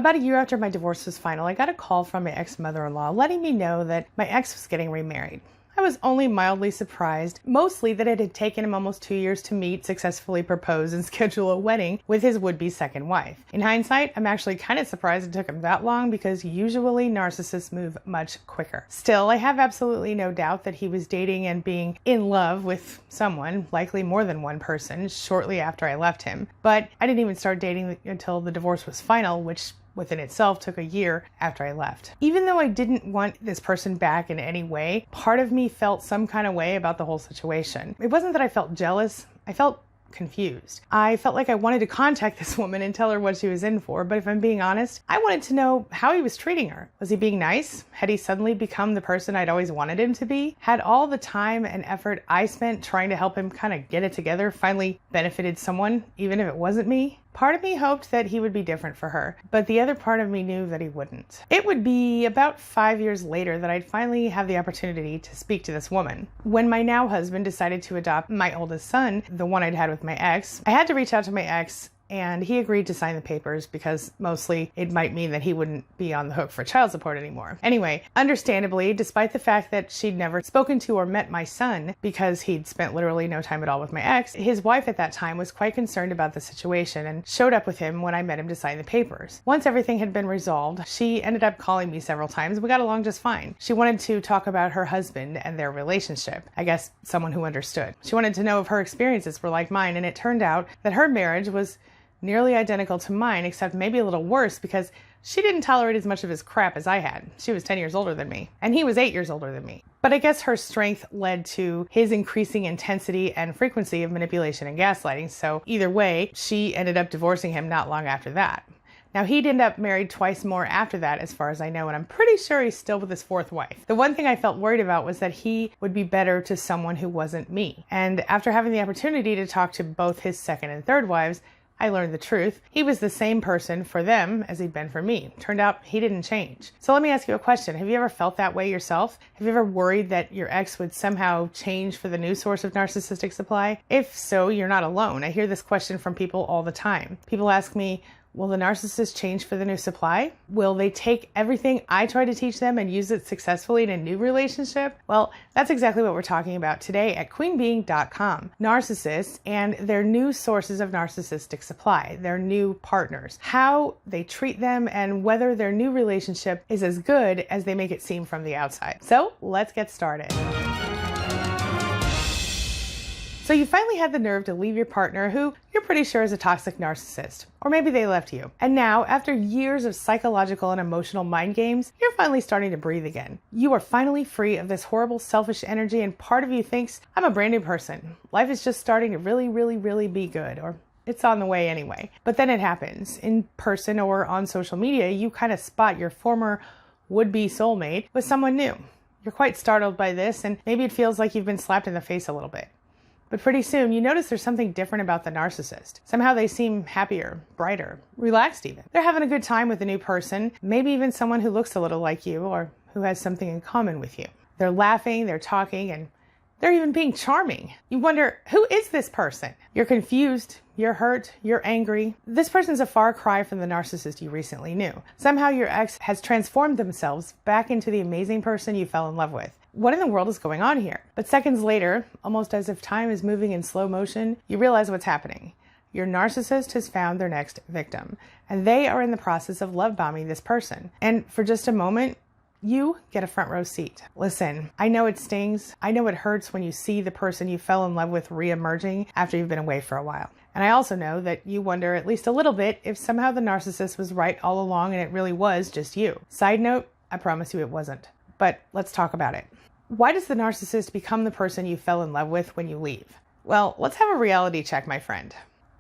About a year after my divorce was final, I got a call from my ex-mother-in-law letting me know that my ex was getting remarried. I was only mildly surprised, mostly that it had taken him almost 2 years to meet, successfully propose, and schedule a wedding with his would-be second wife. In hindsight, I'm actually kind of surprised it took him that long because usually narcissists move much quicker. Still, I have absolutely no doubt that he was dating and being in love with someone, likely more than one person, shortly after I left him. But I didn't even start dating until the divorce was final, which within itself took a year after I left. Even though I didn't want this person back in any way, part of me felt some kind of way about the whole situation. It wasn't that I felt jealous, I felt confused. I felt like I wanted to contact this woman and tell her what she was in for, but if I'm being honest, I wanted to know how he was treating her. Was he being nice? Had he suddenly become the person I'd always wanted him to be? Had all the time and effort I spent trying to help him kind of get it together finally benefited someone, even if it wasn't me? Part of me hoped that he would be different for her, but the other part of me knew that he wouldn't. It would be about 5 years later that I'd finally have the opportunity to speak to this woman. When my now husband decided to adopt my oldest son, the one I'd had with my ex, I had to reach out to my ex, and he agreed to sign the papers because mostly it might mean that he wouldn't be on the hook for child support anymore. Anyway, understandably, despite the fact that she'd never spoken to or met my son because he'd spent literally no time at all with my ex, his wife at that time was quite concerned about the situation and showed up with him when I met him to sign the papers. Once everything had been resolved, she ended up calling me several times. We got along just fine. She wanted to talk about her husband and their relationship. I guess someone who understood. She wanted to know if her experiences were like mine, and it turned out that her marriage was nearly identical to mine, except maybe a little worse because she didn't tolerate as much of his crap as I had. She was 10 years older than me, and he was 8 years older than me. But I guess her strength led to his increasing intensity and frequency of manipulation and gaslighting, so either way, she ended up divorcing him not long after that. Now, he'd end up married twice more after that, as far as I know, and I'm pretty sure he's still with his fourth wife. The one thing I felt worried about was that he would be better to someone who wasn't me. And after having the opportunity to talk to both his second and third wives, I learned the truth. He was the same person for them as he'd been for me. Turned out he didn't change. So let me ask you a question. Have you ever felt that way yourself? Have you ever worried that your ex would somehow change for the new source of narcissistic supply? If so, you're not alone. I hear this question from people all the time. People ask me, will the narcissist change for the new supply? Will they take everything I tried to teach them and use it successfully in a new relationship? Well, that's exactly what we're talking about today at queenbeing.com. Narcissists and their new sources of narcissistic supply, their new partners, how they treat them, and whether their new relationship is as good as they make it seem from the outside. So let's get started. So you finally had the nerve to leave your partner who you're pretty sure is a toxic narcissist. Or maybe they left you. And now, after years of psychological and emotional mind games, you're finally starting to breathe again. You are finally free of this horrible selfish energy, and part of you thinks, I'm a brand new person. Life is just starting to really be good, or it's on the way anyway. But then it happens. In person or on social media, you kind of spot your former would-be soulmate with someone new. You're quite startled by this, and maybe it feels like you've been slapped in the face a little bit. But pretty soon, you notice there's something different about the narcissist. Somehow they seem happier, brighter, relaxed even. They're having a good time with a new person, maybe even someone who looks a little like you or who has something in common with you. They're laughing, they're talking, and they're even being charming. You wonder, who is this person? You're confused, you're hurt, you're angry. This person's a far cry from the narcissist you recently knew. Somehow your ex has transformed themselves back into the amazing person you fell in love with. What in the world is going on here? But seconds later, almost as if time is moving in slow motion, you realize what's happening. Your narcissist has found their next victim, and they are in the process of love bombing this person. And for just a moment, you get a front row seat. Listen, I know it stings. I know it hurts when you see the person you fell in love with re-emerging after you've been away for a while. And I also know that you wonder at least a little bit if somehow the narcissist was right all along and it really was just you. Side note, I promise you it wasn't. But let's talk about it. Why does the narcissist become the person you fell in love with when you leave? Well, let's have a reality check, my friend.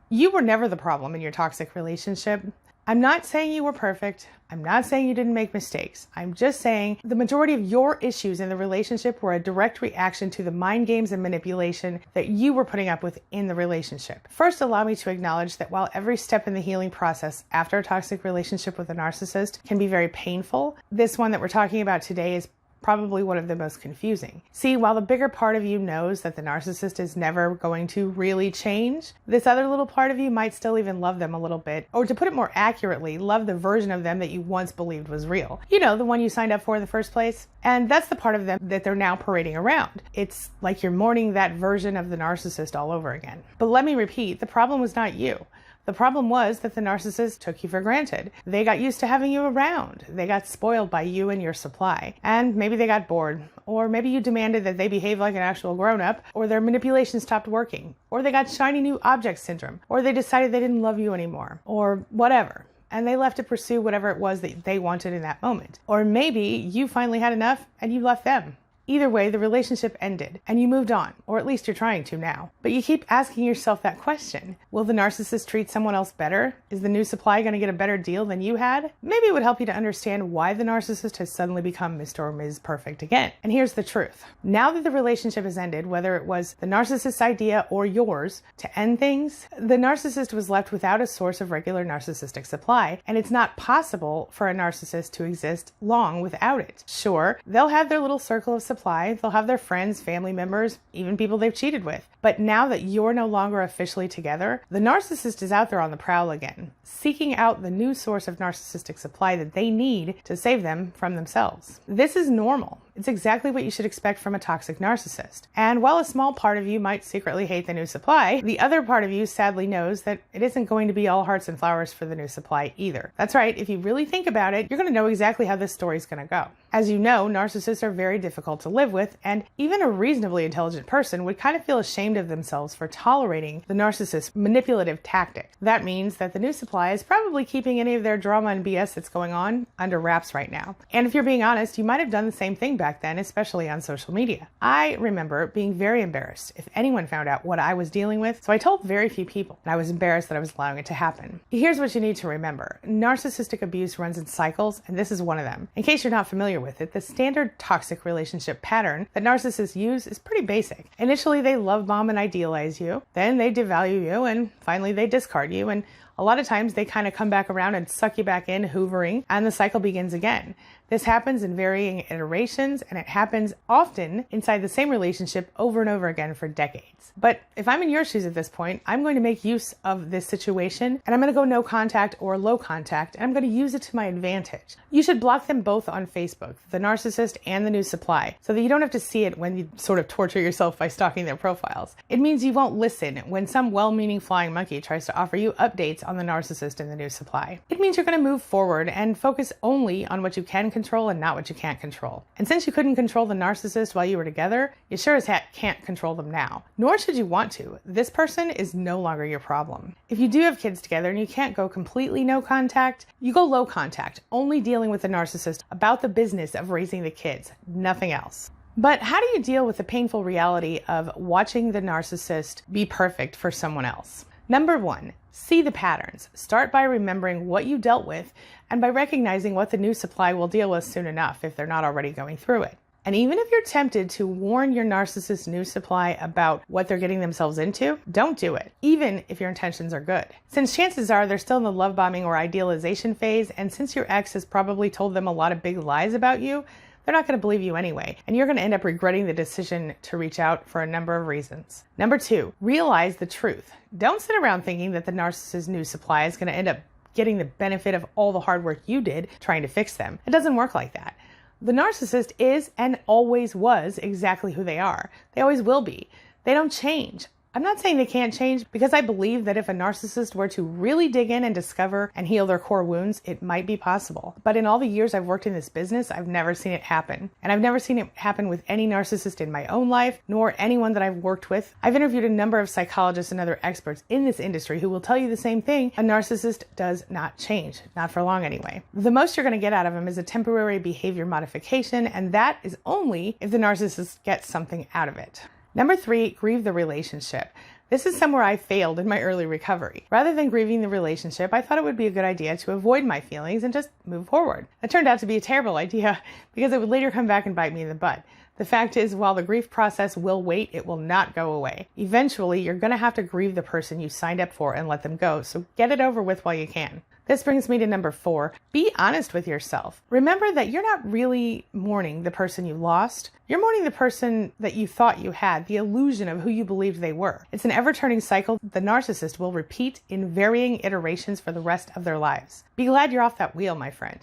You were never the problem in your toxic relationship. I'm not saying you were perfect. I'm not saying you didn't make mistakes. I'm just saying the majority of your issues in the relationship were a direct reaction to the mind games and manipulation that you were putting up with in the relationship. First, allow me to acknowledge that while every step in the healing process after a toxic relationship with a narcissist can be very painful, this one that we're talking about today is probably one of the most confusing. See, while the bigger part of you knows that the narcissist is never going to really change, this other little part of you might still even love them a little bit, or to put it more accurately, love the version of them that you once believed was real. You know, the one you signed up for in the first place. And that's the part of them that they're now parading around. It's like you're mourning that version of the narcissist all over again. But let me repeat, the problem was not you. The problem was that the narcissist took you for granted. They got used to having you around. They got spoiled by you and your supply. And maybe they got bored. Or maybe you demanded that they behave like an actual grown-up, or their manipulation stopped working. Or they got shiny new object syndrome. Or they decided they didn't love you anymore. Or whatever. And they left to pursue whatever it was that they wanted in that moment. Or maybe you finally had enough and you left them. Either way, the relationship ended and you moved on, or at least you're trying to now. But you keep asking yourself that question. Will the narcissist treat someone else better? Is the new supply going to get a better deal than you had? Maybe it would help you to understand why the narcissist has suddenly become Mr. or Ms. Perfect again. And here's the truth. Now that the relationship has ended, whether it was the narcissist's idea or yours to end things, the narcissist was left without a source of regular narcissistic supply, and it's not possible for a narcissist to exist long without it. Sure, they'll have their little circle of supply, they'll have their friends, family members, even people they've cheated with. But now that you're no longer officially together, the narcissist is out there on the prowl again, seeking out the new source of narcissistic supply that they need to save them from themselves. This is normal. It's exactly what you should expect from a toxic narcissist. And while a small part of you might secretly hate the new supply, the other part of you sadly knows that it isn't going to be all hearts and flowers for the new supply either. That's right, if you really think about it, you're going to know exactly how this story's going to go. As you know, narcissists are very difficult to live with, and even a reasonably intelligent person would kind of feel ashamed of themselves for tolerating the narcissist's manipulative tactic. That means that the new supply is probably keeping any of their drama and BS that's going on under wraps right now. And if you're being honest, you might have done the same thing back then, especially on social media. I remember being very embarrassed if anyone found out what I was dealing with, so I told very few people, and I was embarrassed that I was allowing it to happen. Here's what you need to remember. Narcissistic abuse runs in cycles, and this is one of them. In case you're not familiar with it, the standard toxic relationship pattern that narcissists use is pretty basic. Initially, they love bomb and idealize you, then they devalue you, and finally they discard you, and a lot of times they kind of come back around and suck you back in, hoovering, and the cycle begins again. This happens in varying iterations, and it happens often inside the same relationship over and over again for decades. But if I'm in your shoes at this point, I'm going to make use of this situation, and I'm going to go no contact or low contact, and I'm going to use it to my advantage. You should block them both on Facebook, the narcissist and the new supply, so that you don't have to see it when you sort of torture yourself by stalking their profiles. It means you won't listen when some well-meaning flying monkey tries to offer you updates on the narcissist and the new supply. It means you're going to move forward and focus only on what you can control and not what you can't control. And since you couldn't control the narcissist while you were together, you sure as heck can't control them now. Nor should you want to. This person is no longer your problem. If you do have kids together and you can't go completely no contact, you go low contact, only dealing with the narcissist about the business of raising the kids, nothing else. But how do you deal with the painful reality of watching the narcissist be perfect for someone else? Number 1, see the patterns. Start by remembering what you dealt with and by recognizing what the new supply will deal with soon enough if they're not already going through it. And even if you're tempted to warn your narcissist new supply about what they're getting themselves into, don't do it, even if your intentions are good. Since chances are they're still in the love bombing or idealization phase, and since your ex has probably told them a lot of big lies about you, they're not going to believe you anyway, and you're going to end up regretting the decision to reach out for a number of reasons. Number 2, realize the truth. Don't sit around thinking that the narcissist's new supply is going to end up getting the benefit of all the hard work you did trying to fix them. It doesn't work like that. The narcissist is and always was exactly who they are. They always will be. They don't change. I'm not saying they can't change, because I believe that if a narcissist were to really dig in and discover and heal their core wounds, it might be possible. But in all the years I've worked in this business, I've never seen it happen. And I've never seen it happen with any narcissist in my own life, nor anyone that I've worked with. I've interviewed a number of psychologists and other experts in this industry who will tell you the same thing. A narcissist does not change, not for long anyway. The most you're going to get out of them is a temporary behavior modification, and that is only if the narcissist gets something out of it. Number 3, grieve the relationship. This is somewhere I failed in my early recovery. Rather than grieving the relationship, I thought it would be a good idea to avoid my feelings and just move forward. It turned out to be a terrible idea because it would later come back and bite me in the butt. The fact is, while the grief process will wait, it will not go away. Eventually, you're going to have to grieve the person you signed up for and let them go, so get it over with while you can. This brings me to number 4. Be honest with yourself. Remember that you're not really mourning the person you lost. You're mourning the person that you thought you had, the illusion of who you believed they were. It's an ever-turning cycle the narcissist will repeat in varying iterations for the rest of their lives. Be glad you're off that wheel, my friend.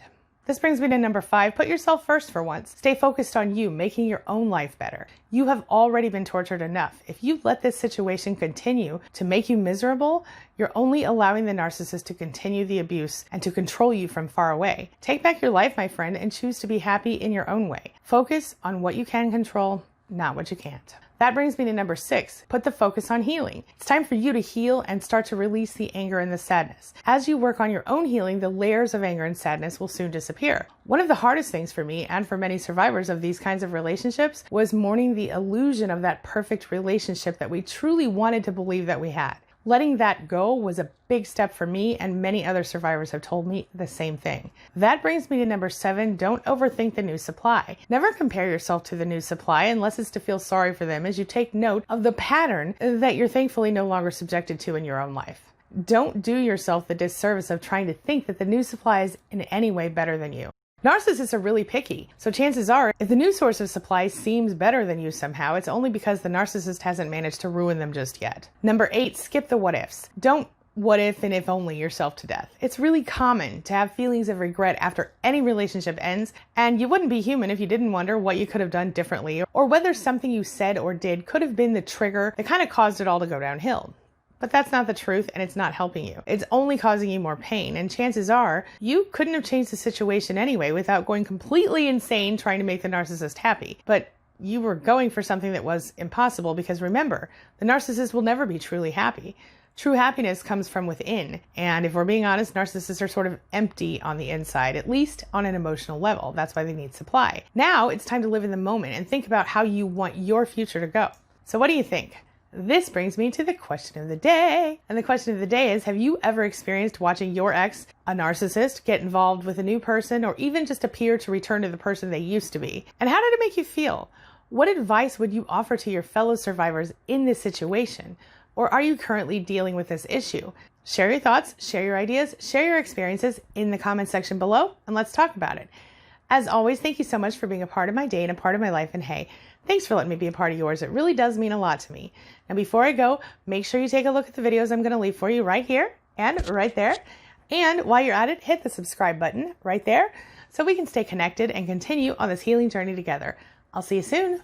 This brings me to number 5. Put yourself first for once. Stay focused on you, making your own life better. You have already been tortured enough. If you let this situation continue to make you miserable, you're only allowing the narcissist to continue the abuse and to control you from far away. Take back your life, my friend, and choose to be happy in your own way. Focus on what you can control, not what you can't. That brings me to number 6. Put the focus on healing. It's time for you to heal and start to release the anger and the sadness. As you work on your own healing, the layers of anger and sadness will soon disappear. One of the hardest things for me and for many survivors of these kinds of relationships was mourning the illusion of that perfect relationship that we truly wanted to believe that we had. Letting that go was a big step for me, and many other survivors have told me the same thing. That brings me to number 7. Don't overthink the new supply. Never compare yourself to the new supply unless it's to feel sorry for them, as you take note of the pattern that you're thankfully no longer subjected to in your own life. Don't do yourself the disservice of trying to think that the new supply is in any way better than you. Narcissists are really picky, so chances are, if the new source of supply seems better than you somehow, it's only because the narcissist hasn't managed to ruin them just yet. Number 8, skip the what ifs. Don't what if and if only yourself to death. It's really common to have feelings of regret after any relationship ends, and you wouldn't be human if you didn't wonder what you could have done differently, or whether something you said or did could have been the trigger that kind of caused it all to go downhill. But that's not the truth, and it's not helping you. It's only causing you more pain, and chances are you couldn't have changed the situation anyway without going completely insane trying to make the narcissist happy. But you were going for something that was impossible because remember, the narcissist will never be truly happy. True happiness comes from within, and if we're being honest, narcissists are sort of empty on the inside, at least on an emotional level. That's why they need supply. Now it's time to live in the moment and think about how you want your future to go. So what do you think? This brings me to the question of the day. And the question of the day is, have you ever experienced watching your ex, a narcissist, get involved with a new person, or even just appear to return to the person they used to be? And how did it make you feel? What advice would you offer to your fellow survivors in this situation? Or are you currently dealing with this issue? Share your thoughts, share your ideas, share your experiences in the comment section below, and let's talk about it. As always, thank you so much for being a part of my day and a part of my life. And hey, thanks for letting me be a part of yours. It really does mean a lot to me. Now, before I go, make sure you take a look at the videos I'm going to leave for you right here and right there. And while you're at it, hit the subscribe button right there so we can stay connected and continue on this healing journey together. I'll see you soon.